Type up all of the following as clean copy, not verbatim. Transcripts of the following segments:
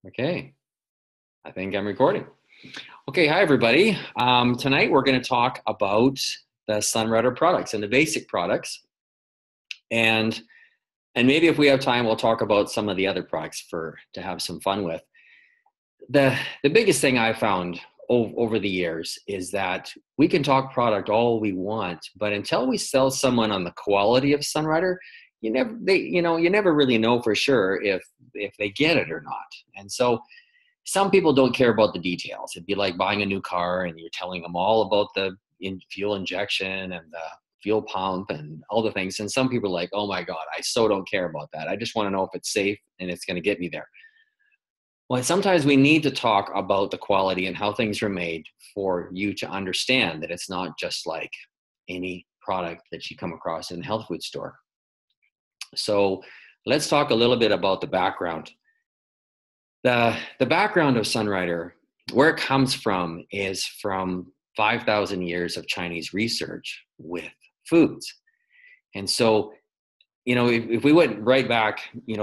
Okay, I think I'm recording. Okay, hi everybody. Tonight we're going to talk about the Sunrider products and the basic products, and maybe if we have time, we'll talk about some of the other products to have some fun with. The biggest thing I found over the years is that we can talk product all we want, but until we sell someone on the quality of Sunrider, you never really know for sure if they get it or not, and so. Some people don't care about the details. It'd be like buying a new car and you're telling them all about the fuel injection and the fuel pump and all the things. And some people are like, oh my God, I so don't care about that. I just want to know if it's safe and it's going to get me there. Well, sometimes we need to talk about the quality and how things are made for you to understand that it's not just like any product that you come across in the health food store. So let's talk a little bit about the background. The background of Sunrider, where it comes from, is from 5,000 years of Chinese research with foods. And so, if we went right back,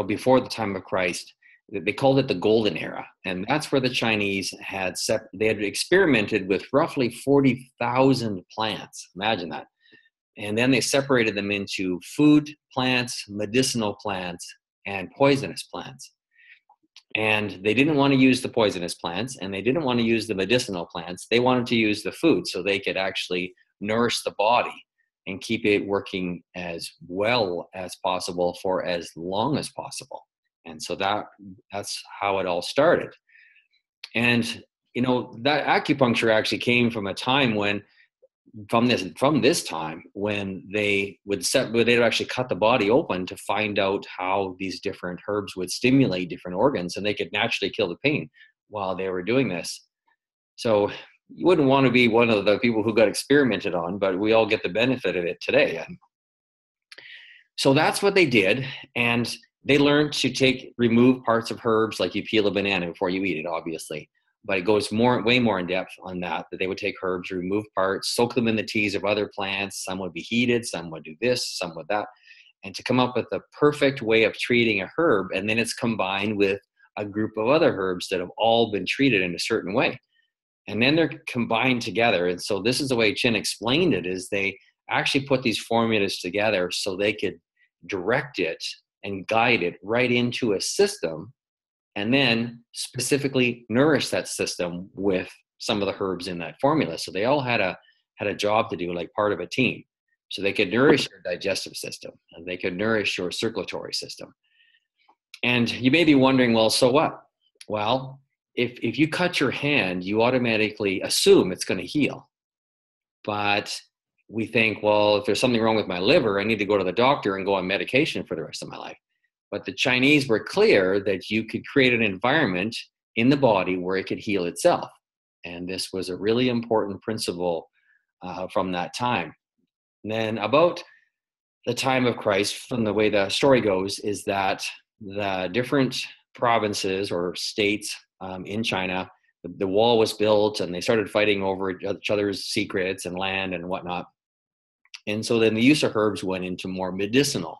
before the time of Christ, they called it the Golden Era. And that's where the Chinese had experimented with roughly 40,000 plants. Imagine that. And then they separated them into food plants, medicinal plants, and poisonous plants. And they didn't want to use the poisonous plants and they didn't want to use the medicinal plants. They wanted to use the food so they could actually nourish the body and keep it working as well as possible for as long as possible. And so that's how it all started. And, that acupuncture actually came from a time when from this time when they'd actually cut the body open to find out how these different herbs would stimulate different organs and they could naturally kill the pain while they were doing this. So you wouldn't want to be one of the people who got experimented on, but we all get the benefit of it today. And so that's what they did. And they learned to remove parts of herbs, like you peel a banana before you eat it, obviously. But it goes way more in depth on that they would take herbs, remove parts, soak them in the teas of other plants. Some would be heated, some would do this, some would that, and to come up with the perfect way of treating a herb. And then it's combined with a group of other herbs that have all been treated in a certain way. And then they're combined together. And so this is the way Chin explained it, is they actually put these formulas together so they could direct it and guide it right into a system, and then specifically nourish that system with some of the herbs in that formula. So they all had a job to do, like part of a team. So they could nourish your digestive system and they could nourish your circulatory system. And you may be wondering, well, so what? Well, if you cut your hand, you automatically assume it's going to heal. But we think, well, if there's something wrong with my liver, I need to go to the doctor and go on medication for the rest of my life. But the Chinese were clear that you could create an environment in the body where it could heal itself. And this was a really important principle from that time. And then about the time of Christ, from the way the story goes, is that the different provinces or states in China, the wall was built and they started fighting over each other's secrets and land and whatnot. And so then the use of herbs went into more medicinal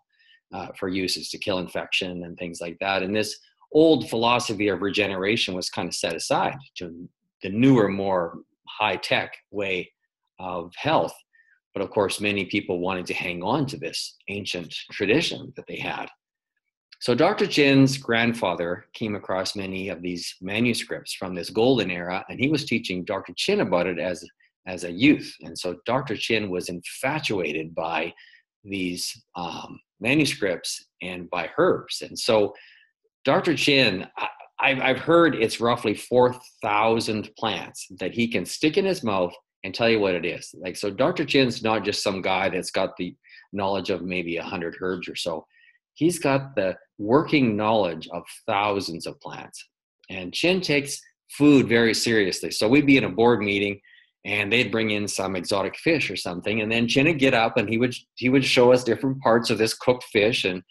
for uses to kill infection and things like that. And this old philosophy of regeneration was kind of set aside to the newer, more high-tech way of health. But of course, many people wanted to hang on to this ancient tradition that they had. So Dr. Chin's grandfather came across many of these manuscripts from this golden era, and he was teaching Dr. Chin about it as a youth. And so Dr. Chin was infatuated by these manuscripts and by herbs. And so Dr. Chin, I've heard it's roughly 4,000 plants that he can stick in his mouth and tell you what it is. Like, so Dr. Chin's not just some guy that's got the knowledge of maybe 100 herbs or so. He's got the working knowledge of thousands of plants. And Chin takes food very seriously. So we'd be in a board meeting and they'd bring in some exotic fish or something. And then Chin would get up and he would show us different parts of this cooked fish. And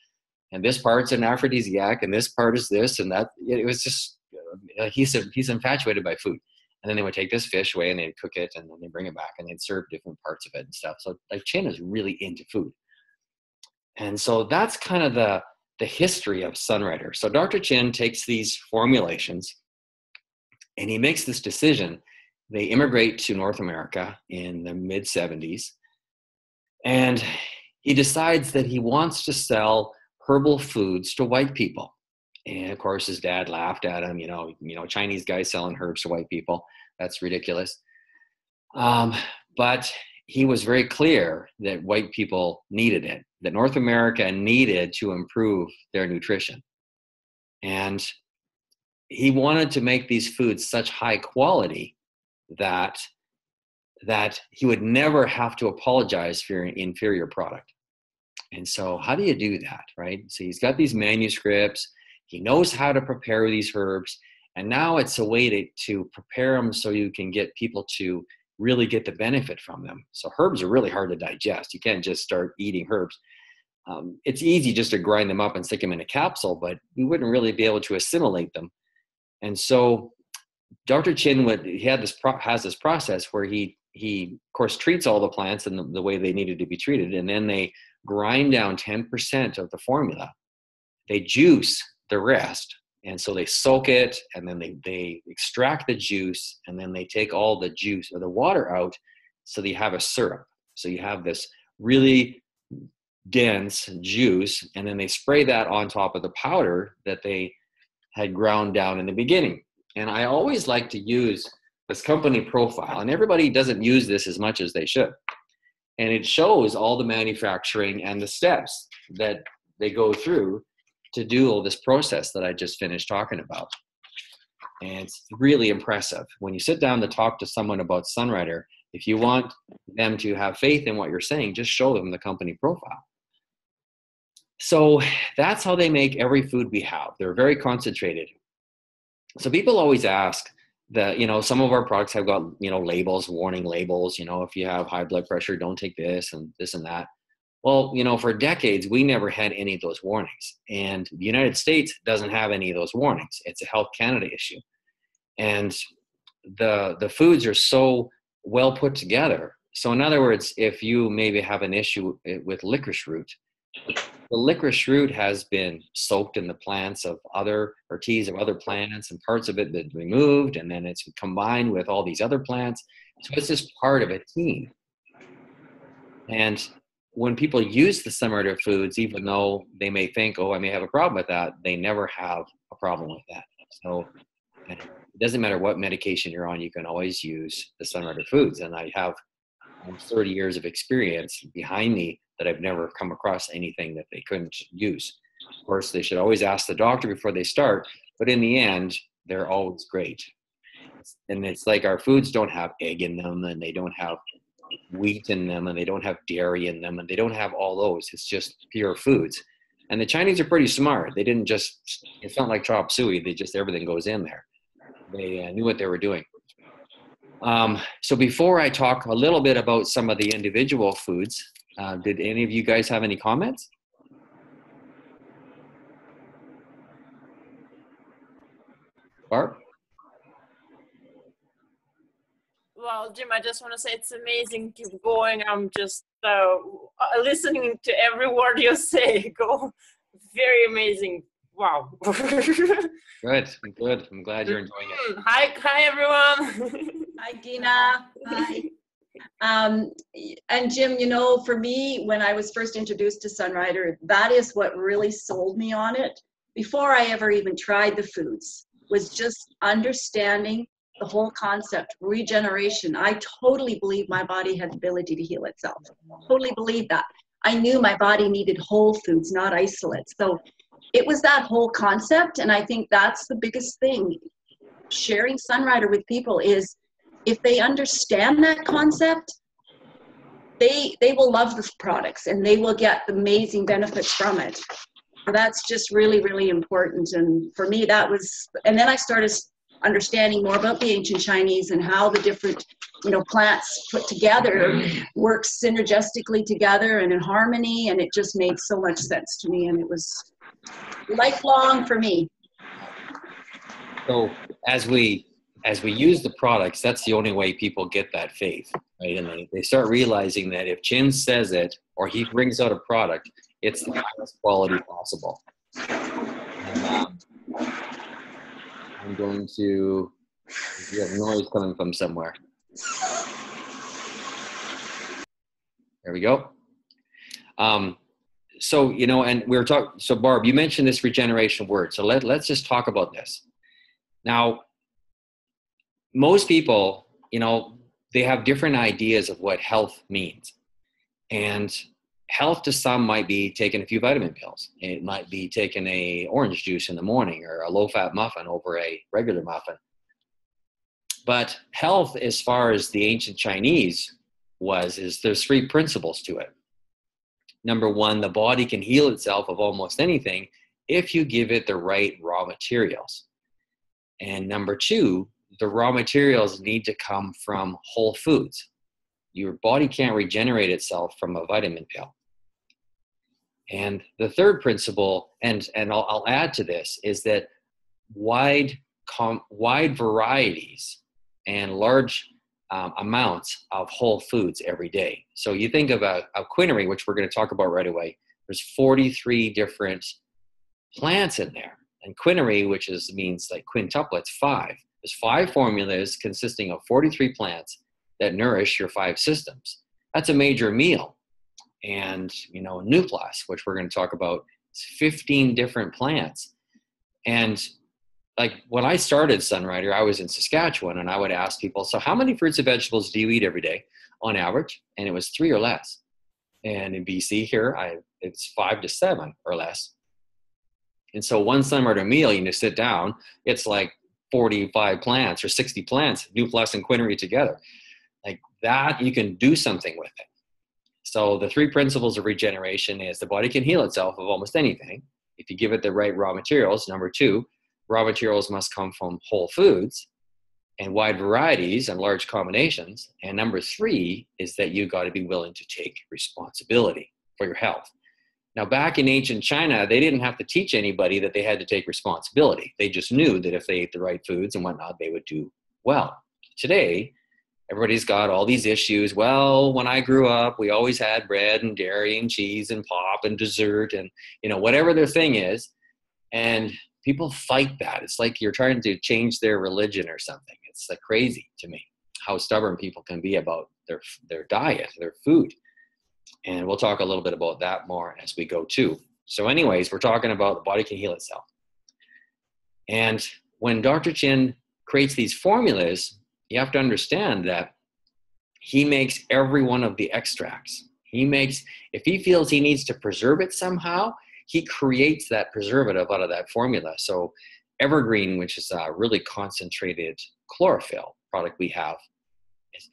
this part's an aphrodisiac and this part is this and that. It was just, he's infatuated by food. And then they would take this fish away and they'd cook it and then they'd bring it back and they'd serve different parts of it and stuff. So like Chin is really into food. And so that's kind of the history of Sunrider. So Dr. Chin takes these formulations and he makes this decision. They immigrate to North America in the mid-70s, and he decides that he wants to sell herbal foods to white people. And of course, his dad laughed at him, Chinese guys selling herbs to white people. That's ridiculous. But he was very clear that white people needed it, that North America needed to improve their nutrition. And he wanted to make these foods such high quality that he would never have to apologize for an inferior product. And so how do you do that, right? So he's got these manuscripts, he knows how to prepare these herbs, and now it's a way to prepare them so you can get people to really get the benefit from them. So herbs are really hard to digest. You can't just start eating herbs. It's easy just to grind them up and stick them in a capsule, but we wouldn't really be able to assimilate them. And so Dr. Chin has this process where he of course treats all the plants in the way they needed to be treated, and then they grind down 10% of the formula. They juice the rest, and so they soak it, and then they extract the juice, and then they take all the juice or the water out, so that you have a syrup. So you have this really dense juice, and then they spray that on top of the powder that they had ground down in the beginning. And I always like to use this company profile, and everybody doesn't use this as much as they should. And it shows all the manufacturing and the steps that they go through to do all this process that I just finished talking about. And it's really impressive. When you sit down to talk to someone about Sunrider, if you want them to have faith in what you're saying, just show them the company profile. So that's how they make every food we have. They're very concentrated. So people always ask that, some of our products have got, labels, warning labels, if you have high blood pressure, don't take this and this and that. Well, for decades, we never had any of those warnings. And the United States doesn't have any of those warnings. It's a Health Canada issue. And the foods are so well put together. So in other words, if you maybe have an issue with licorice root, the licorice root has been soaked in the plants of teas of other plants, and parts of it been removed, and then it's combined with all these other plants. So it's just part of a team. And when people use the Sunrider foods, even though they may think, I may have a problem with that, they never have a problem with that. So it doesn't matter what medication you're on, you can always use the Sunrider foods. And I have almost 30 years of experience behind me that I've never come across anything that they couldn't use. Of course, they should always ask the doctor before they start, but in the end, they're always great. And it's like our foods don't have egg in them, and they don't have wheat in them, and they don't have dairy in them, and they don't have all those. It's just pure foods. And the Chinese are pretty smart. They didn't it's not like chop suey. Everything goes in there. They knew what they were doing. So before I talk a little bit about some of the individual foods, did any of you guys have any comments? Barb? Well, Jim, I just want to say it's amazing. Keep going. I'm just listening to every word you say. Go. Very amazing. Wow. Good. I'm glad you're enjoying it. Hi, everyone. Hi, Dina. Hi. And Jim, for me, when I was first introduced to Sunrider, that is what really sold me on it. Before I ever even tried the foods, was just understanding the whole concept, regeneration. I totally believe my body had the ability to heal itself. Totally believe that. I knew my body needed whole foods, not isolates. So it was that whole concept, and I think that's the biggest thing. Sharing Sunrider with people is, if they understand that concept, they will love the products and they will get amazing benefits from it. So that's just really, really important. And for me, that was, and then I started understanding more about the ancient Chinese and how the different, plants put together work synergistically together and in harmony. And it just made so much sense to me, and it was lifelong for me. So as we use the products, that's the only way people get that faith, right? And they start realizing that if Chin says it, or he brings out a product, it's the highest quality possible. And, I'm going to, we have noise coming from somewhere. There we go. So, you know, and we were talking, so Barb, you mentioned this regeneration word. So let's just talk about this. Now, most people, you know, they have different ideas of what health means. And health to some might be taking a few vitamin pills. It might be taking a orange juice in the morning or a low-fat muffin over a regular muffin. But health, as far as the ancient Chinese is there's 3 principles to it. Number 1, the body can heal itself of almost anything if you give it the right raw materials. And number 2, the raw materials need to come from whole foods. Your body can't regenerate itself from a vitamin pill. And the third principle, and I'll add to this, is that wide varieties and large amounts of whole foods every day. So you think of a quinary, which we're going to talk about right away. There's 43 different plants in there. And quinary, which means like quintuplets, 5. There's 5 formulas consisting of 43 plants that nourish your 5 systems. That's a major meal. And, you know, Nuplus, which we're going to talk about, is 15 different plants. And like when I started Sunrider, I was in Saskatchewan, and I would ask people, so how many fruits and vegetables do you eat every day on average? And it was 3 or less. And in BC here, it's 5 to 7 or less. And so one Sunrider meal, you sit down, it's like 45 plants or 60 plants, Nuplus and quinary together. Like that, you can do something with it. So the 3 principles of regeneration is the body can heal itself of almost anything if you give it the right raw materials. Number 2, raw materials must come from whole foods and wide varieties and large combinations. And number 3 is that you got to be willing to take responsibility for your health. Now, back in ancient China, they didn't have to teach anybody that they had to take responsibility. They just knew that if they ate the right foods and whatnot, they would do well. Today, everybody's got all these issues. Well, when I grew up, we always had bread and dairy and cheese and pop and dessert and, you know, whatever their thing is. And people fight that. It's like you're trying to change their religion or something. It's like crazy to me how stubborn people can be about their diet, their food. And we'll talk a little bit about that more as we go too. So anyways, we're talking about the body can heal itself. And when Dr. Chin creates these formulas, you have to understand that he makes every one of the extracts. If he feels he needs to preserve it somehow, he creates that preservative out of that formula. So Evergreen, which is a really concentrated chlorophyll product we have,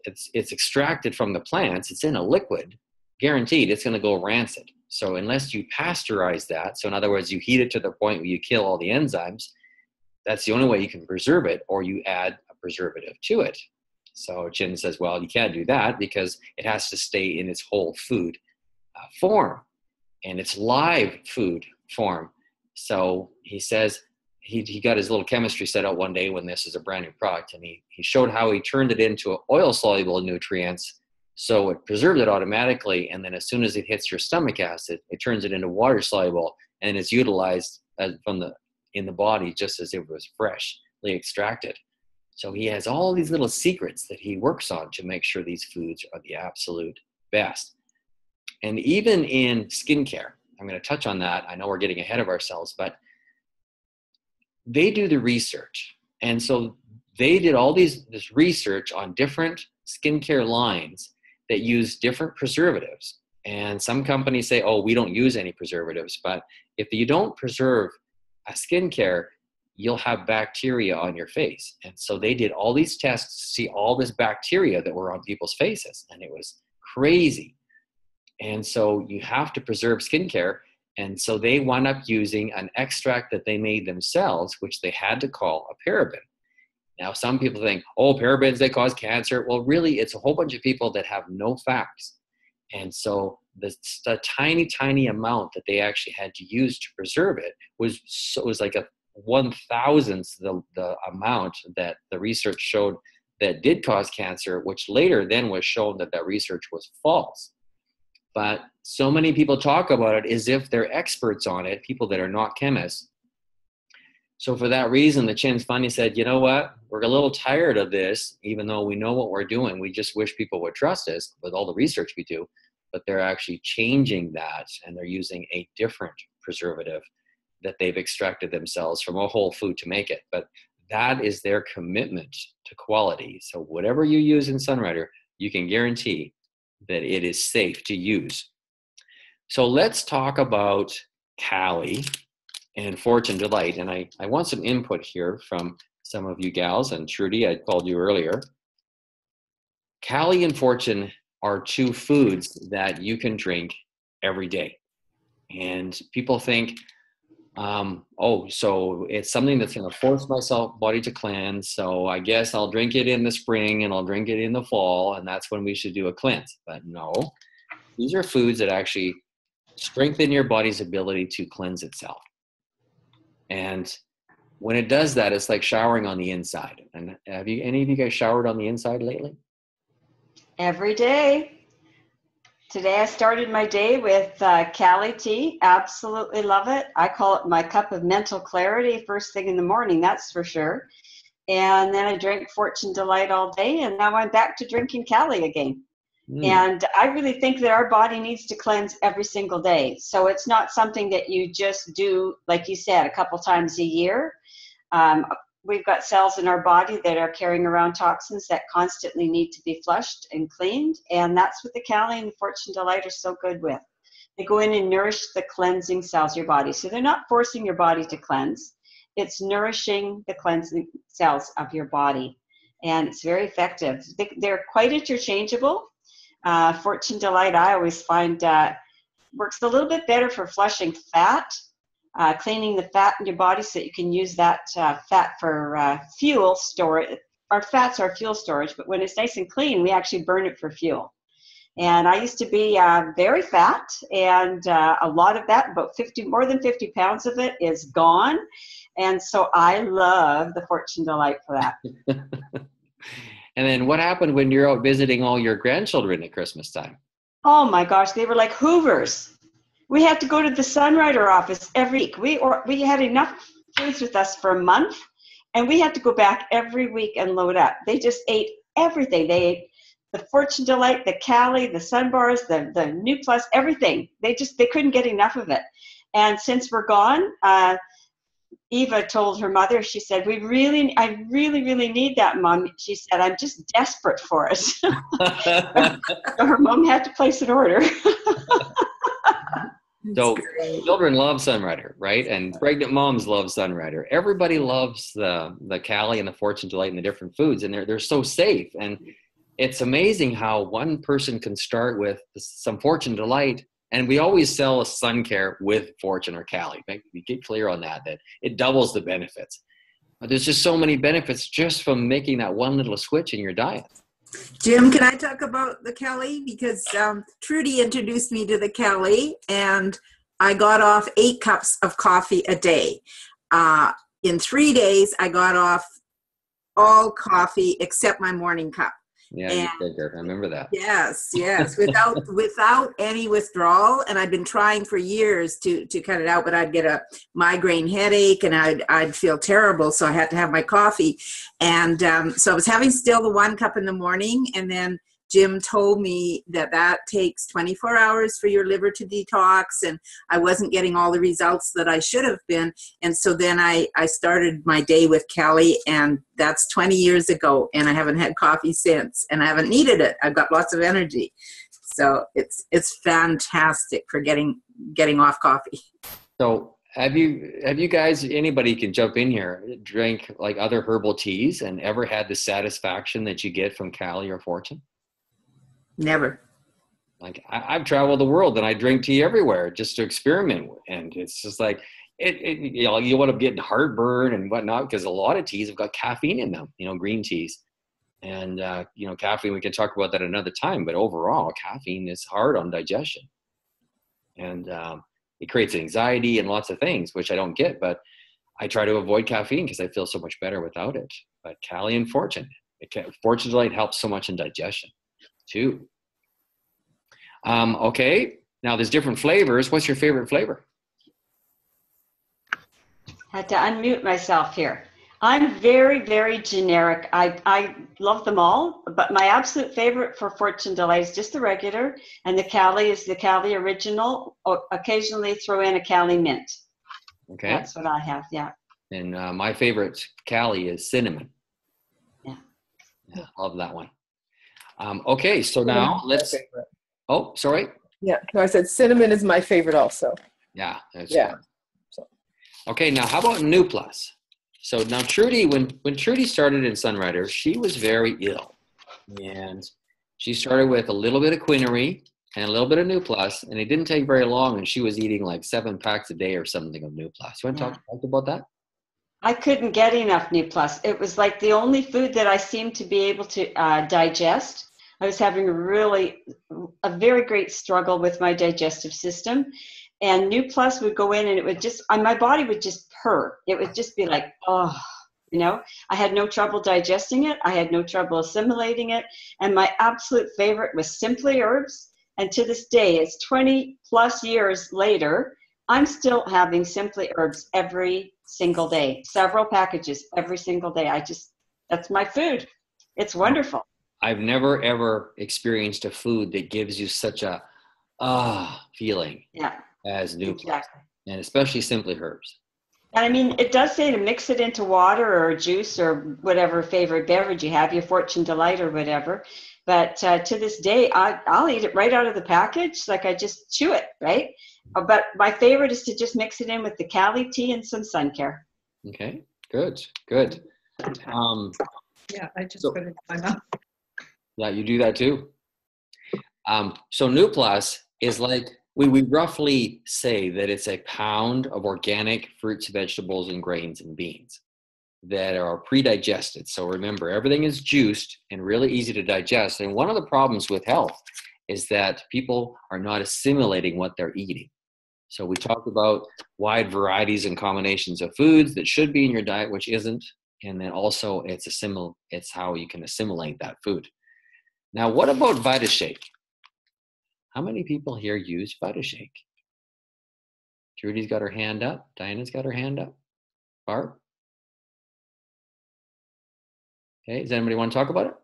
it's extracted from the plants. It's in a liquid, guaranteed it's going to go rancid. So unless you pasteurize that, so in other words, you heat it to the point where you kill all the enzymes, that's the only way you can preserve it, or you add a preservative to it. So Chin says, well, you can't do that because it has to stay in its whole food form and its live food form. So he says he got his little chemistry set out one day when this is a brand new product, and he showed how he turned it into oil-soluble nutrients. So it preserves it automatically, and then as soon as it hits your stomach acid, it turns it into water-soluble, and it's utilized in the body just as it was freshly extracted. So he has all these little secrets that he works on to make sure these foods are the absolute best. And even in skincare, I'm going to touch on that. I know we're getting ahead of ourselves, but they do the research. And so they did all this research on different skincare lines that use different preservatives. And some companies say, oh, we don't use any preservatives. But if you don't preserve a skincare, you'll have bacteria on your face. And so they did all these tests to see all this bacteria that were on people's faces. And it was crazy. And so you have to preserve skincare. And so they wound up using an extract that they made themselves, which they had to call a paraben. Now, some people think, oh, parabens, they cause cancer. Well, really, it's a whole bunch of people that have no facts. And so the tiny, tiny amount that they actually had to use to preserve it was like a 1,000th the amount that the research showed that did cause cancer, which later then was shown that research was false. but so many people talk about it as if they're experts on it, people that are not chemists. So for that reason, the Chin's finally said, you know what, we're a little tired of this, even though we know what we're doing. We just wish people would trust us with all the research we do, but they're actually changing that, and they're using a different preservative that they've extracted themselves from a whole food to make it. But that is their commitment to quality. So whatever you use in Sunrider, you can guarantee that it is safe to use. So let's talk about Callie and Fortune Delight. And I want some input here from some of you gals, and Trudy, I called you earlier. Callie and Fortune are two foods that you can drink every day. And people think, oh, so it's something that's going to force my body to cleanse. So I guess I'll drink it in the spring and I'll drink it in the fall, and that's when we should do a cleanse. But no, these are foods that actually strengthen your body's ability to cleanse itself. And when it does that, it's like showering on the inside. And have you, any of you guys showered on the inside lately? Every day. Today I started my day with Cali tea. Absolutely love it. I call it my cup of mental clarity first thing in the morning, that's for sure. And then I drank Fortune Delight all day, and now I'm back to drinking Cali again. And I really think that our body needs to cleanse every single day. So it's not something that you just do, like you said, a couple times a year. We've got cells in our body that are carrying around toxins that constantly need to be flushed and cleaned. And that's what the Cali and the Fortune Delight are so good with. They go in and nourish the cleansing cells of your body. So they're not forcing your body to cleanse. It's nourishing the cleansing cells of your body. And it's very effective. They're quite interchangeable. Fortune Delight, I always find, works a little bit better for flushing fat, cleaning the fat in your body so that you can use that fat for fuel storage. Our fats are fuel storage, but when it's nice and clean, we actually burn it for fuel. And I used to be very fat, and a lot of that, about more than 50 pounds of it is gone. And so I love the Fortune Delight for that. And then what happened when you're out visiting all your grandchildren at Christmas time? Oh my gosh, they were like Hoovers. We had to go to the Sunrider office every week. We had enough foods with us for a month, and we had to go back every week and load up. They just ate everything. They ate the Fortune Delight, the Cali, the Sun Bars, the New Plus, everything. They couldn't get enough of it. And since we're gone, Eva told her mother, she said, I really need that, Mom. She said, I'm just desperate for it. So her mom had to place an order. So children love Sunrider, right? And pregnant moms love Sunrider. Everybody loves the Cali and the Fortune Delight and the different foods, and they're so safe. And it's amazing how one person can start with some Fortune Delight, and we always sell a sun care with Fortune or Cali. We get clear on that it doubles the benefits. But there's just so many benefits just from making that one little switch in your diet. Jim, can I talk about the Cali? Because Trudy introduced me to the Cali, and I got off 8 cups of coffee a day. In 3 days, I got off all coffee except my morning cup. Yeah, you said that. I remember that. Yes, without any withdrawal. And I'd been trying for years to cut it out, but I'd get a migraine headache and I'd feel terrible. So I had to have my coffee. And so I was having still the 1 cup in the morning. And then Jim told me that takes 24 hours for your liver to detox, and I wasn't getting all the results that I should have been. And so then I started my day with Cali, and that's 20 years ago, and I haven't had coffee since, and I haven't needed it. I've got lots of energy. So it's fantastic for getting off coffee. So have you guys, anybody can jump in here, drink like other herbal teas and ever had the satisfaction that you get from Cali or Fortune? Never. Like I've traveled the world and I drink tea everywhere just to experiment with, and it's just like you want to get heartburn and whatnot because a lot of teas have got caffeine in them, green teas, and caffeine, we can talk about that another time, but overall caffeine is hard on digestion, and it creates anxiety and lots of things which I don't get, but I try to avoid caffeine because I feel so much better without it. But Cali and Fortune Delight helps so much in digestion too. Okay, now there's different flavors. What's your favorite flavor? Had to unmute myself here. I'm very, very generic. I love them all, but my absolute favorite for Fortune Delight is just the regular, and the Cali is the Cali original. Occasionally throw in a Cali mint. Okay. That's what I have, yeah. And my favorite Cali is cinnamon. Yeah. Love that one. Okay, so now let's. Oh, sorry. Yeah, no, I said cinnamon is my favorite also. Yeah, that's Yeah. good. Okay, now how about New Plus? So now Trudy, when Trudy started in Sunrider, she was very ill. And she started with a little bit of Quinary and a little bit of New Plus, and it didn't take very long, and she was eating like 7 packs a day or something of New Plus. You want to talk about that? I couldn't get enough New Plus. It was like the only food that I seemed to be able to digest. I was having a very great struggle with my digestive system. And New Plus would go in and it would just, my body would just purr. It would just be like, oh, you know, I had no trouble digesting it. I had no trouble assimilating it. And my absolute favorite was Simply Herbs. And to this day, it's 20 plus years later, I'm still having Simply Herbs every single day, several packages every single day. That's my food. It's wonderful. I've never ever experienced a food that gives you such a feeling as New Plus, and especially Simply Herbs. And I mean, it does say to mix it into water or juice or whatever favorite beverage you have, your Fortune Delight or whatever. But to this day, I'll eat it right out of the package. Like I just chew it, right? But my favorite is to just mix it in with the Cali tea and some sun care. Okay, good. Yeah, I just put it in my mouth. Yeah, you do that too. So New Plus is like, we roughly say that it's a pound of organic fruits, vegetables, and grains and beans that are pre-digested. So remember, everything is juiced and really easy to digest. And one of the problems with health is that people are not assimilating what they're eating. So we talked about wide varieties and combinations of foods that should be in your diet, which isn't. And then also it's how you can assimilate that food. Now, what about VitaShake? How many people here use VitaShake? Trudy's got her hand up. Diana's got her hand up. Barb? Okay, does anybody want to talk about it?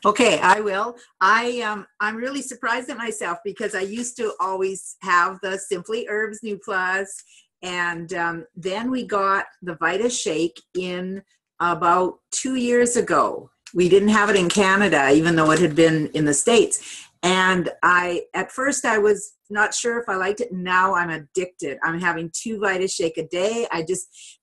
Okay, I will. I'm really surprised at myself because I used to always have the Simply Herbs New Plus, and then we got the VitaShake in about 2 years ago. We didn't have it in Canada, even though it had been in the States. And at first I was not sure if I liked it. Now I'm addicted. I'm having 2 VitaShake a day.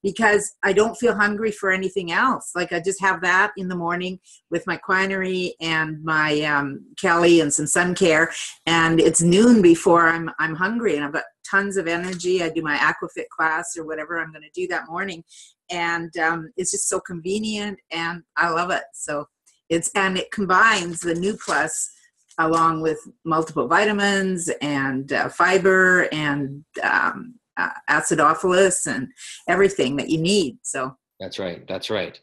Because I don't feel hungry for anything else. Like I just have that in the morning with my Quinary and my Cali and some sun care. And it's noon before I'm hungry, and I've got tons of energy. I do my aquafit class or whatever I'm going to do that morning. And it's just so convenient, and I love it. So it combines the New Plus along with multiple vitamins and fiber and acidophilus and everything that you need. So That's right.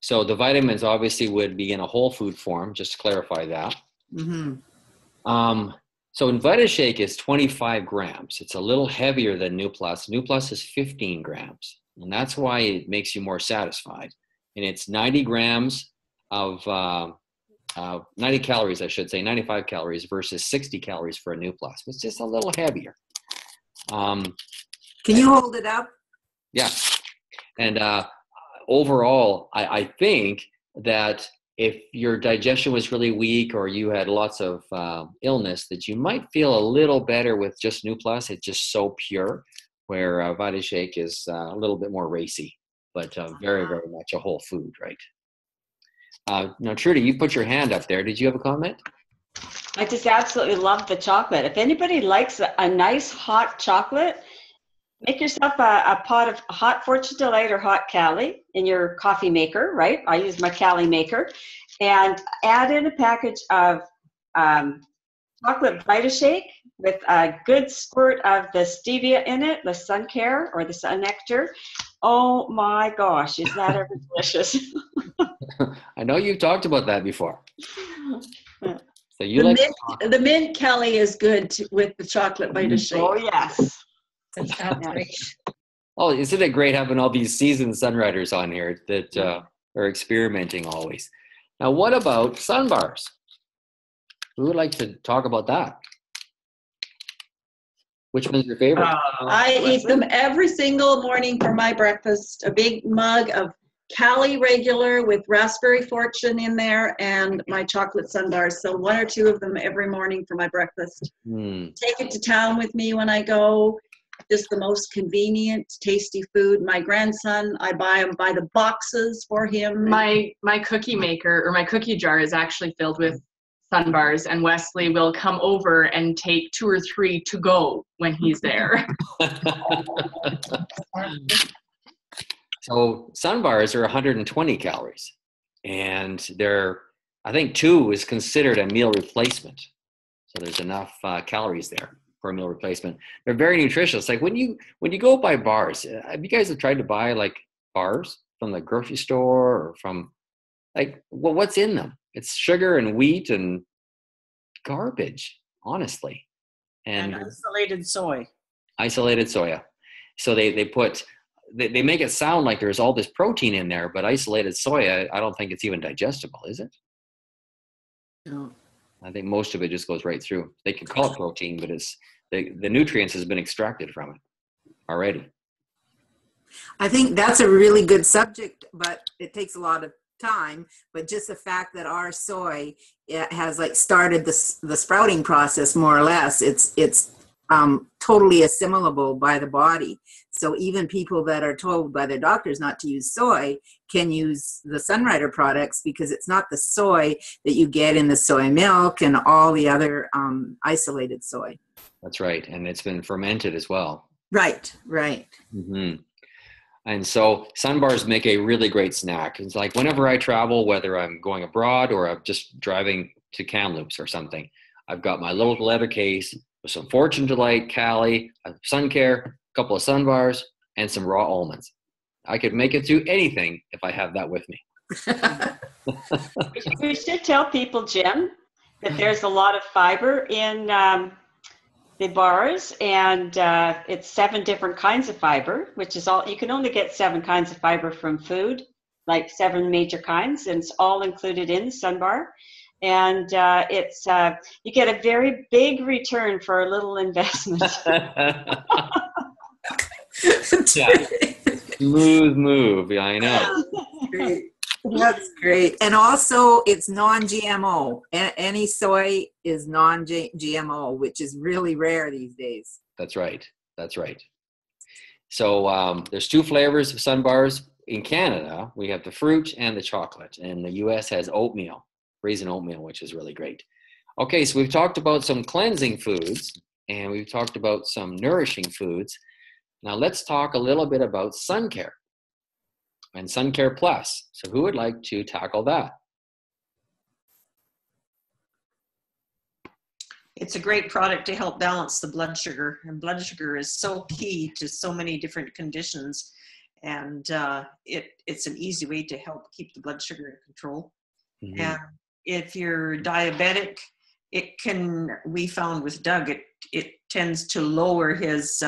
So the vitamins obviously would be in a whole food form, just to clarify that. mm-hmm. So in VitaShake is 25 grams. It's a little heavier than New Plus. New Plus is 15 grams. And that's why it makes you more satisfied. And it's 90 grams of 90 calories, I should say, 95 calories versus 60 calories for a New Plus. It's just a little heavier. Can you hold it up? Yeah. And overall, I think that if your digestion was really weak or you had lots of illness, that you might feel a little better with just New Plus. It's just so pure, where VitaShake is a little bit more racy, but very, very much a whole food, right? Now, Trudy, you put your hand up there. Did you have a comment? I just absolutely love the chocolate. If anybody likes a nice hot chocolate, make yourself a pot of hot Fortune Delight or hot Cali in your coffee maker, right? I use my Cali maker, and add in a package of chocolate VitaShake with a good squirt of the stevia in it, the sun care or the sun nectar. Oh my gosh, is that ever delicious? I know you've talked about that before. So you like The mint Kelly is good with the chocolate by the shake. Oh, yes. That sounds great. Oh, isn't it great having all these seasoned Sunriders on here that are experimenting always? Now, what about sun bars? Who would like to talk about that? Which one's your favorite? I eat them every single morning for my breakfast. A big mug of Cali regular with raspberry fortune in there and my chocolate sun bars. So 1 or 2 of them every morning for my breakfast. Take it to town with me when I go. Just the most convenient, tasty food. My grandson, I buy the boxes for him. My cookie maker or my cookie jar is actually filled with sun bars, and Wesley will come over and take 2 or 3 to go when he's there. So sun bars are 120 calories, and I think 2 is considered a meal replacement. So there's enough calories there for a meal replacement. They're very nutritious. Like when you go buy bars, have you guys tried to buy like bars from the grocery store or from what's in them? It's sugar and wheat and garbage, honestly. And isolated soy. Isolated soya. So they make it sound like there's all this protein in there, but isolated soya, I don't think it's even digestible, is it? No. I think most of it just goes right through. They can call it protein, but it's the nutrients has been extracted from it already. I think that's a really good subject, but it takes a lot of time. But just the fact that our soy has started the sprouting process more or less, it's totally assimilable by the body. So even people that are told by their doctors not to use soy can use the Sunrider products because it's not the soy that you get in the soy milk and all the other isolated soy. That's right. And it's been fermented as well. Right. Mm-hmm. And so sun bars make a really great snack. It's like whenever I travel, whether I'm going abroad or I'm just driving to Kamloops or something, I've got my little leather case with some Fortune Delight, Cali, Sun Care, a couple of sun bars, and some raw almonds. I could make it through anything if I have that with me. We should tell people, Jim, that there's a lot of fiber in the bars, and it's 7 different kinds of fiber, which is all. You can only get 7 kinds of fiber from food, like 7 major kinds, and it's all included in the sun bar. And it's you get a very big return for a little investment. Yeah. Smooth move. Yeah, I know. Great. That's great. And also it's non-GMO. Any soy is non-GMO, which is really rare these days. That's right. So there's 2 flavors of sun bars. In Canada, we have the fruit and the chocolate. And the US has oatmeal, raisin oatmeal, which is really great. Okay, so we've talked about some cleansing foods and we've talked about some nourishing foods. Now let's talk a little bit about sun care and Sun Care Plus. So who would like to tackle that? It's a great product to help balance the blood sugar, and blood sugar is so key to so many different conditions, and it's an easy way to help keep the blood sugar in control. Mm-hmm. And if you're diabetic, we found with Doug, it tends to lower his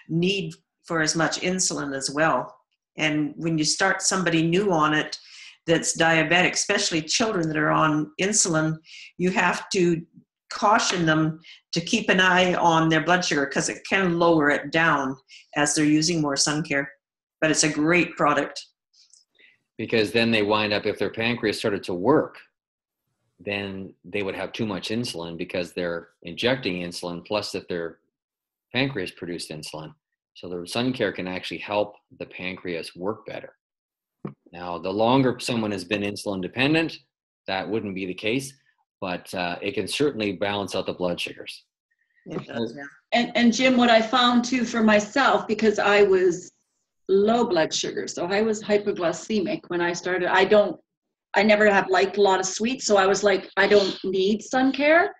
need for as much insulin as well. And when you start somebody new on it that's diabetic, especially children that are on insulin, you have to caution them to keep an eye on their blood sugar because it can lower it down as they're using more sun care. But it's a great product. Because then they wind up, if their pancreas started to work, then they would have too much insulin because they're injecting insulin, plus that their pancreas produced insulin. So the sun care can actually help the pancreas work better. Now, the longer someone has been insulin dependent, that wouldn't be the case, but it can certainly balance out the blood sugars. It does, yeah. And Jim, what I found too for myself, because I was low blood sugar, so I was hypoglycemic when I started. I never have liked a lot of sweets, so I was like, I don't need sun care.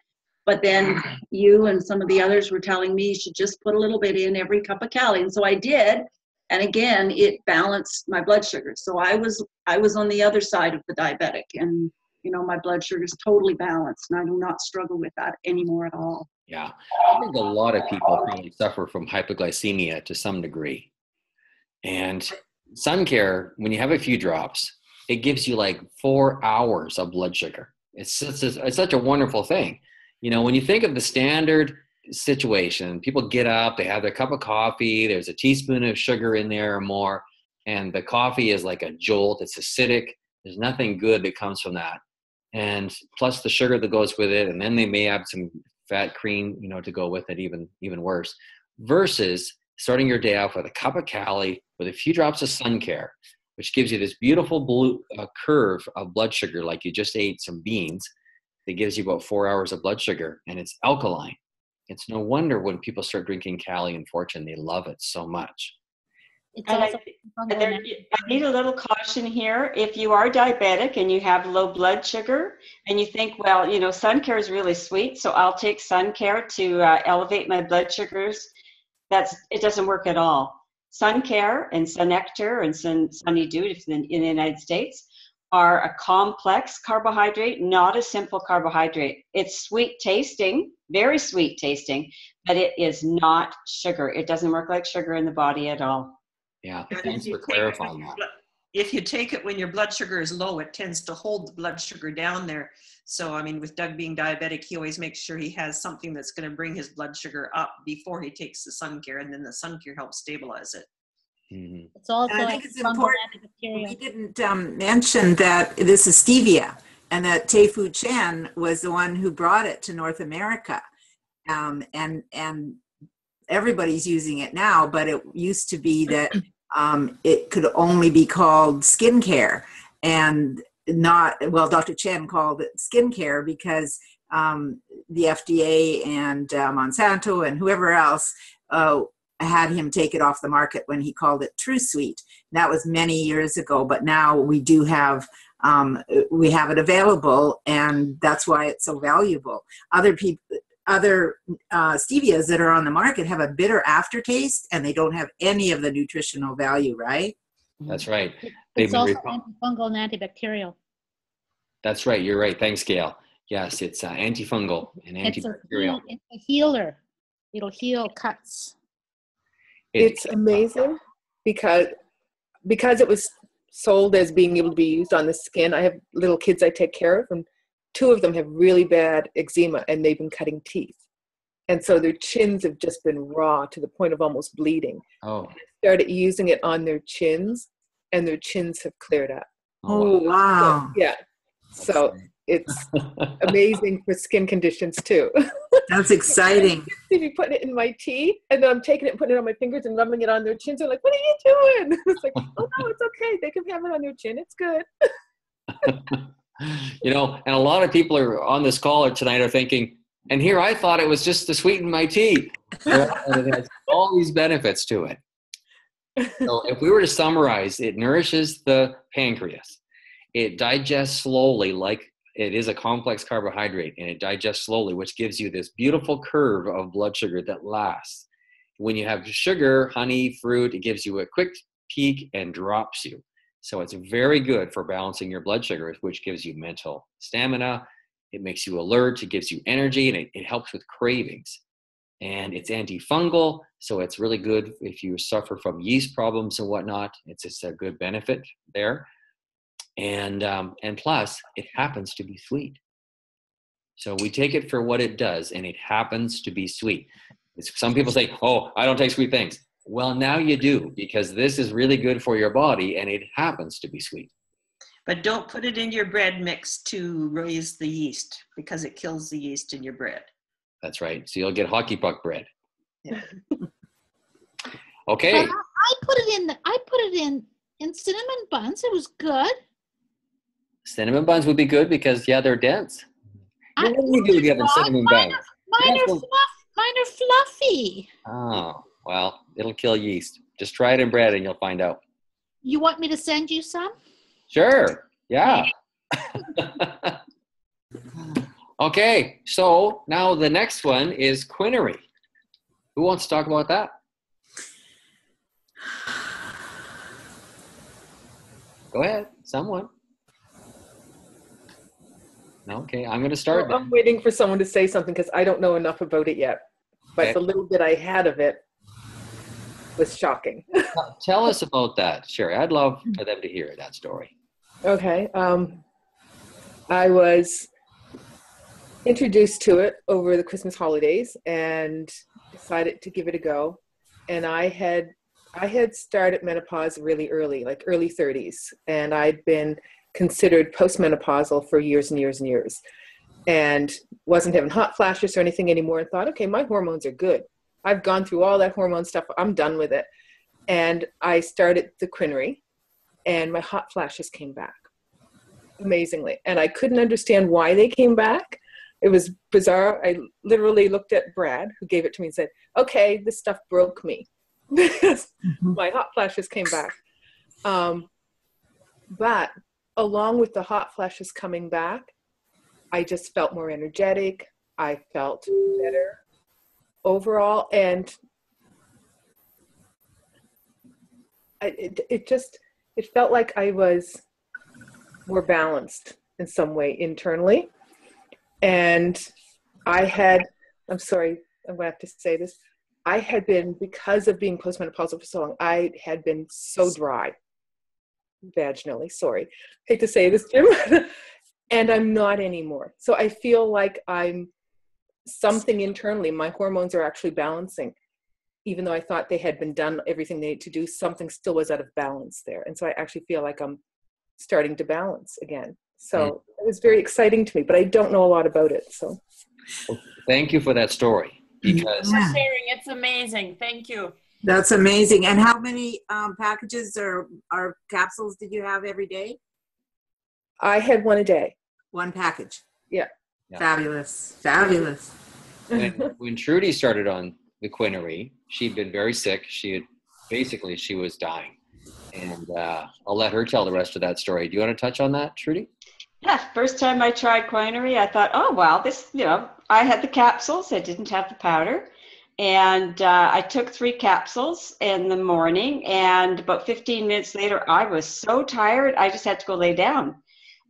But then you and some of the others were telling me you should just put a little bit in every cup of Cali. And so I did. And again, it balanced my blood sugar. So I was on the other side of the diabetic. And my blood sugar is totally balanced, and I do not struggle with that anymore at all. Yeah. I think a lot of people probably suffer from hypoglycemia to some degree. And sun care, when you have a few drops, it gives you like 4 hours of blood sugar. It's such a wonderful thing. When you think of the standard situation, people get up, they have their cup of coffee, there's a teaspoon of sugar in there or more, and the coffee is like a jolt. It's acidic. There's nothing good that comes from that. And plus the sugar that goes with it, and then they may add some fat cream, to go with it, even worse. Versus starting your day off with a cup of Cali with a few drops of sun care, which gives you this beautiful blue curve of blood sugar, like you just ate some beans. It gives you about 4 hours of blood sugar, and it's alkaline. It's no wonder when people start drinking Cali and Fortune, they love it so much. I need a little caution here. If you are diabetic and you have low blood sugar and you think, well, sun care is really sweet, so I'll take sun care to elevate my blood sugars, it doesn't work at all. Sun care and Sun Nectar and Sunny Dew in the United States are a complex carbohydrate, not a simple carbohydrate. It's sweet tasting, very sweet tasting, but it is not sugar. It doesn't work like sugar in the body at all. Yeah, thanks for clarifying that. If you take it when your blood sugar is low, it tends to hold the blood sugar down there. So, with Doug being diabetic, he always makes sure he has something that's going to bring his blood sugar up before he takes the sun care, and then the sun care helps stabilize it. Mm-hmm. It's also I think it's important. We didn't mention that this is stevia, and that Tei-Fu Chen was the one who brought it to North America, and everybody's using it now. But it used to be that it could only be called skincare, and Dr. Chen called it skincare because the FDA and Monsanto and whoever else had him take it off the market when he called it True Sweet. That was many years ago, but now we do have it available, and that's why it's so valuable. Other stevias that are on the market have a bitter aftertaste, and they don't have any of the nutritional value, right? That's right. It's also antifungal and antibacterial. That's right. You're right. Thanks, Gail. Yes, it's antifungal and antibacterial. It's a healer. It'll heal cuts. It's amazing because it was sold as being able to be used on the skin. I have little kids I take care of, and 2 of them have really bad eczema, and they've been cutting teeth. And so their chins have just been raw to the point of almost bleeding. Oh. I started using it on their chins, and their chins have cleared up. Oh, wow. So, yeah. So it's amazing for skin conditions too. That's exciting. You put it in my tea, and then I'm taking it and putting it on my fingers and rubbing it on their chins. They're like, "What are you doing?" It's like, "Oh no, it's okay. They can have it on their chin. It's good." And a lot of people are on this call tonight are thinking, and here I thought it was just to sweeten my tea. And it has all these benefits to it. So if we were to summarize, it nourishes the pancreas. It digests slowly, like it is a complex carbohydrate, and it digests slowly, which gives you this beautiful curve of blood sugar that lasts. When you have sugar, honey, fruit, it gives you a quick peak and drops you. So it's very good for balancing your blood sugar, which gives you mental stamina. It makes you alert. It gives you energy, and it helps with cravings. And it's antifungal, so it's really good if you suffer from yeast problems and whatnot. It's a good benefit there. And plus, it happens to be sweet. So we take it for what it does, and it happens to be sweet. Some people say, "Oh, I don't take sweet things." Well, now you do, because this is really good for your body, and it happens to be sweet. But don't put it in your bread mix to raise the yeast, because it kills the yeast in your bread. That's right. So you'll get hockey puck bread. Yeah. Okay. I put it in cinnamon buns. It was good. Cinnamon buns would be good because, they're dense. What do you do with the cinnamon buns? Mine are fluffy. Oh, well, it'll kill yeast. Just try it in bread and you'll find out. You want me to send you some? Sure. Yeah. Okay. So now the next one is Quinary. Who wants to talk about that? Go ahead. Someone. Okay, I'm going to start. Well, I'm waiting for someone to say something because I don't know enough about it yet. But Okay. the little bit I had of it was shocking. Tell us about that, Sherry. I'd love for them to hear that story. Okay. I was introduced to it over the Christmas holidays and decided to give it a go. And I had started menopause really early, like early 30s, and I'd been considered postmenopausal for years and years and years, and wasn't having hot flashes or anything anymore, and thought, okay, my hormones are good. I've gone through all that hormone stuff. I'm done with it. And I started the Quinary, and my hot flashes came back amazingly. And I couldn't understand why they came back. It was bizarre. I literally looked at Brad, who gave it to me, and said, okay, this stuff broke me. My hot flashes came back. But along with the hot flashes coming back, I just felt more energetic. I felt better overall. And it felt like I was more balanced in some way internally. And I'm sorry, I'm going to have to say this. I had been, because of being postmenopausal for so long, I had been so dry vaginally. Sorry, hate to say this, Jim. And I'm not anymore. So I feel like I'm something internally. My hormones are actually balancing. Even though I thought they had been done everything they need to do, something still was out of balance there. And so I actually feel like I'm starting to balance again. So it was very exciting to me, but I don't know a lot about it. So Well, thank you for that story, because For sharing. It's amazing. Thank you. That's amazing. And how many packages or capsules did you have every day? I had one a day. One package. Yeah. Fabulous. Fabulous. when Trudy started on the Quinary, she'd been very sick. She was dying. And I'll let her tell the rest of that story. Do you want to touch on that, Trudy? Yeah, first time I tried Quinary, I thought, oh, wow, this, I had the capsules. I didn't have the powder. And I took 3 capsules in the morning. And about 15 minutes later, I was so tired, I just had to go lay down.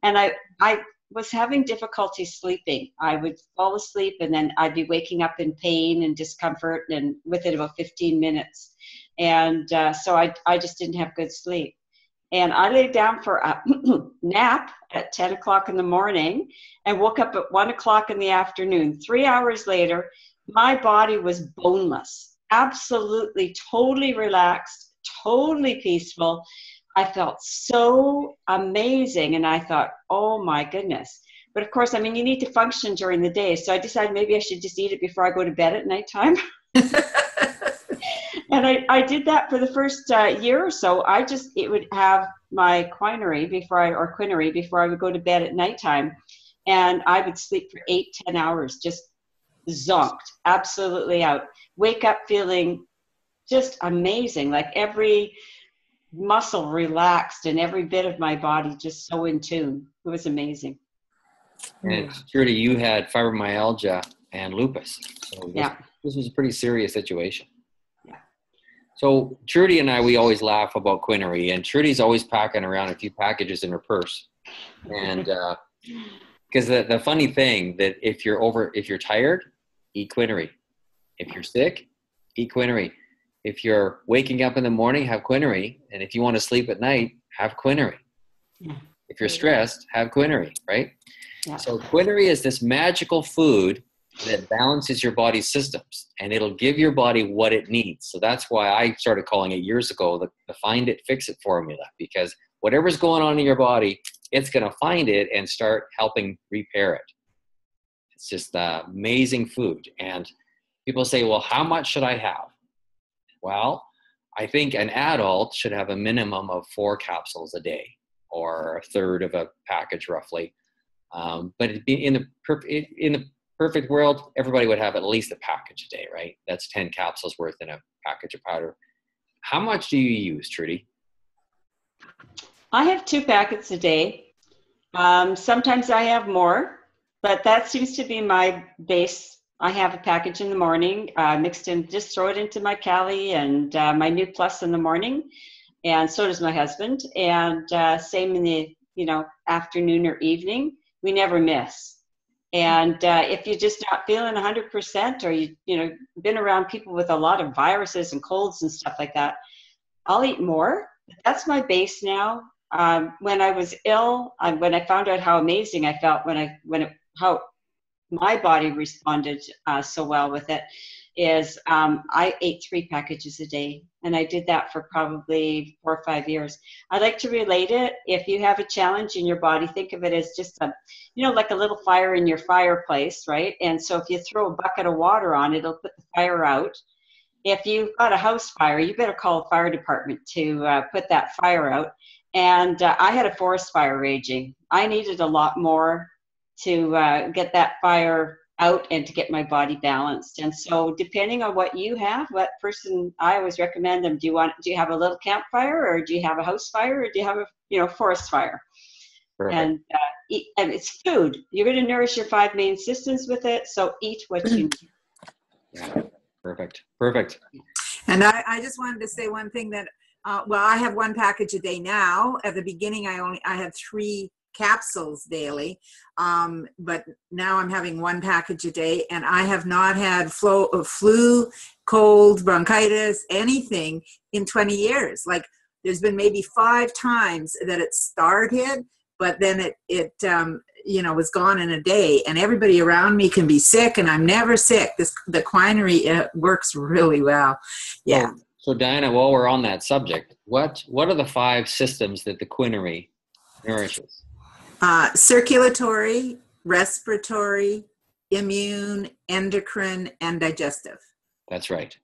And I was having difficulty sleeping. I would fall asleep, and then I'd be waking up in pain and discomfort, and within about 15 minutes. And so I just didn't have good sleep. And I laid down for a nap at 10 o'clock in the morning and woke up at 1 o'clock in the afternoon. 3 hours later, my body was boneless, absolutely, totally relaxed, totally peaceful. I felt so amazing. And I thought, oh my goodness. But of course, you need to function during the day. So I decided maybe I should just eat it before I go to bed at nighttime. And I did that for the first year or so. It would have my Quinary before I would go to bed at nighttime. And I would sleep for 8-10 hours, just zonked, absolutely out. Wake up feeling just amazing, like every muscle relaxed and every bit of my body just so in tune. It was amazing. And Trudy, you had fibromyalgia and lupus. So this was a pretty serious situation. Yeah. So Trudy and I, we always laugh about Quinary, and Trudy's always packing around a few packages in her purse. And because the funny thing that if you're tired, eat Quinary. If you're sick, eat Quinary. If you're waking up in the morning, have Quinary. And if you want to sleep at night, have Quinary. Yeah. If you're stressed, have Quinary, right? Yeah. So Quinary is this magical food that balances your body's systems, and it'll give your body what it needs. So that's why I started calling it years ago the Find It, Fix It formula, because whatever's going on in your body, it's going to find it and start helping repair it. It's just amazing food. And people say, well, how much should I have? Well, I think an adult should have a minimum of 4 capsules a day, or a third of a package roughly. But in the perfect world, everybody would have at least a package a day, right? That's 10 capsules worth in a package of powder. How much do you use, Trudy? I have 2 packets a day. Sometimes I have more, but that seems to be my base. I have a package in the morning, mixed in, just throw it into my Cali and my New Plus in the morning. And so does my husband. And same in the, afternoon or evening. we never miss. And if you're just not feeling 100%, or you know, been around people with a lot of viruses and colds and stuff like that, I'll eat more. That's my base now. When I was ill, when I found out how amazing I felt how my body responded so well with it, is I ate 3 packages a day, and I did that for probably 4 or 5 years. I like to relate it. If you have a challenge in your body, think of it as just like a little fire in your fireplace, right? And so if you throw a bucket of water on, it'll put the fire out. If you've got a house fire, you better call a fire department to put that fire out. And I had a forest fire raging. I needed a lot more to get that fire out and to get my body balanced. And so depending on what you have, I always recommend them, do you have a little campfire, or do you have a house fire, or do you have a forest fire? Perfect. And it's food. You're going to nourish your 5 main systems with it, so eat what you need. Yeah. Perfect. And I just wanted to say one thing that, I have 1 package a day now. At the beginning, I had 3 capsules daily, but now I'm having 1 package a day, and I have not had flu, cold, bronchitis, anything in 20 years. Like, there's been maybe 5 times that it started, but then it was gone in a day, and everybody around me can be sick, and I'm never sick. The Quinary works really well. Yeah. So Diana, while we're on that subject, what are the 5 systems that the Quinary nourishes? Circulatory, respiratory, immune, endocrine, and digestive. That's right.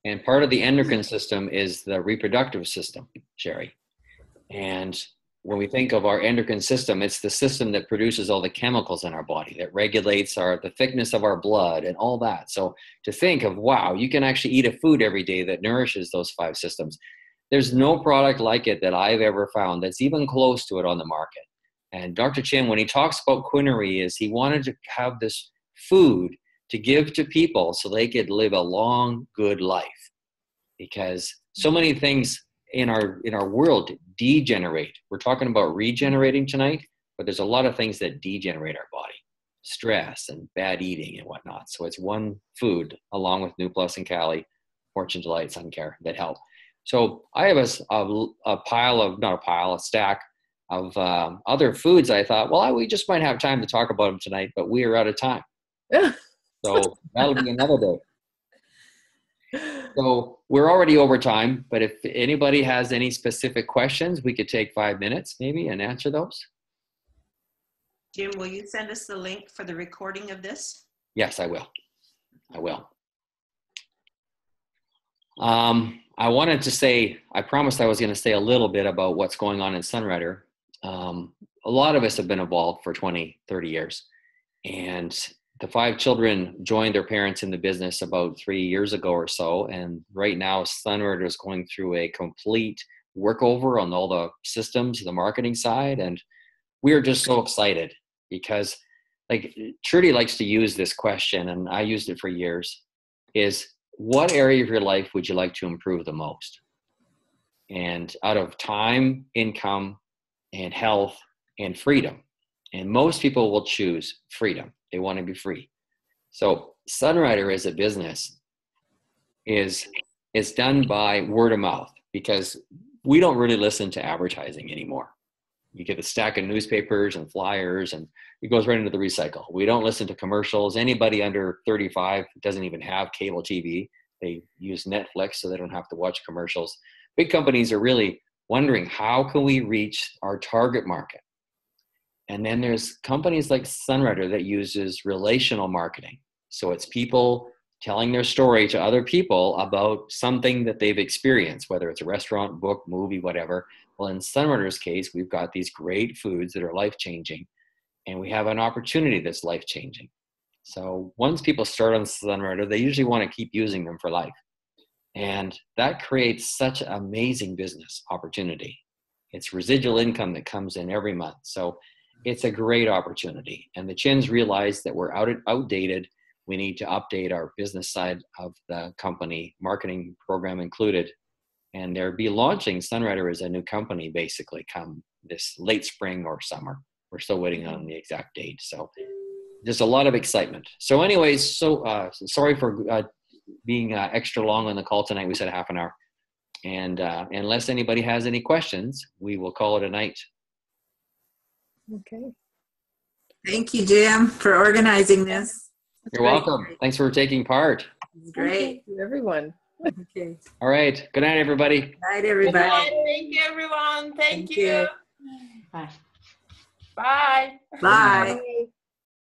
And part of the endocrine system is the reproductive system, Sherry. And when we think of our endocrine system, it's the system that produces all the chemicals in our body, that regulates the thickness of our blood and all that. So to think of, wow, you can actually eat a food every day that nourishes those 5 systems. There's no product like it that I've ever found that's even close to it on the market. And Dr. Chin, when he talks about Quinary, he wanted to have this food to give to people so they could live a long, good life. Because so many things in our world degenerate. We're talking about regenerating tonight, but there's a lot of things that degenerate our body. Stress and bad eating and whatnot. So it's one food, along with New Plus and Cali, Fortune Delight, Sun Care, that help. So I have a stack of other foods. I thought, we just might have time to talk about them tonight, but we are out of time. So that'll be another day. So we're already over time, but if anybody has any specific questions, we could take 5 minutes maybe and answer those. Jim, will you send us the link for the recording of this? Yes, I will. I wanted to say, I promised I was going to say a little bit about what's going on in Sunrider. A lot of us have been involved for 20, 30 years. And the 5 children joined their parents in the business about 3 years ago or so. And right now, Sunrider is going through a complete workover on all the systems, the marketing side. And we are just so excited because, like, Trudy likes to use this question, and I used it for years, is what area of your life would you like to improve the most? And out of time, income, and health, and freedom. And most people will choose freedom. They want to be free. So Sunrider as a business is done by word of mouth, because we don't really listen to advertising anymore. You get a stack of newspapers and flyers, and it goes right into the recycle. We don't listen to commercials. Anybody under 35 doesn't even have cable TV. They use Netflix, so they don't have to watch commercials. Big companies are really wondering, how can we reach our target market? And then there's companies like Sunrider that uses relational marketing. So it's people telling their story to other people about something that they've experienced, whether it's a restaurant, book, movie, whatever. Well, in Sunrider's case, we've got these great foods that are life-changing, and we have an opportunity that's life-changing. So once people start on Sunrider, they usually want to keep using them for life. And that creates such an amazing business opportunity. It's residual income that comes in every month. So it's a great opportunity. And the Chins realize that we're outdated. We need to update our business side of the company, marketing program included. And they'll be launching Sunrider as a new company basically come this late spring or summer. we're still waiting on the exact date. So just a lot of excitement. So anyways, sorry for being extra long on the call tonight. We said half an hour. And unless anybody has any questions, we will call it a night. Okay. Thank you, Jim, for organizing this. You're welcome. Thanks for taking part. Great. Thank you, everyone. Okay. All right. Good night, everybody. Good night, Good everybody. night. Thank you, everyone. Thank Thank you. you. Bye. Bye. Bye. Bye.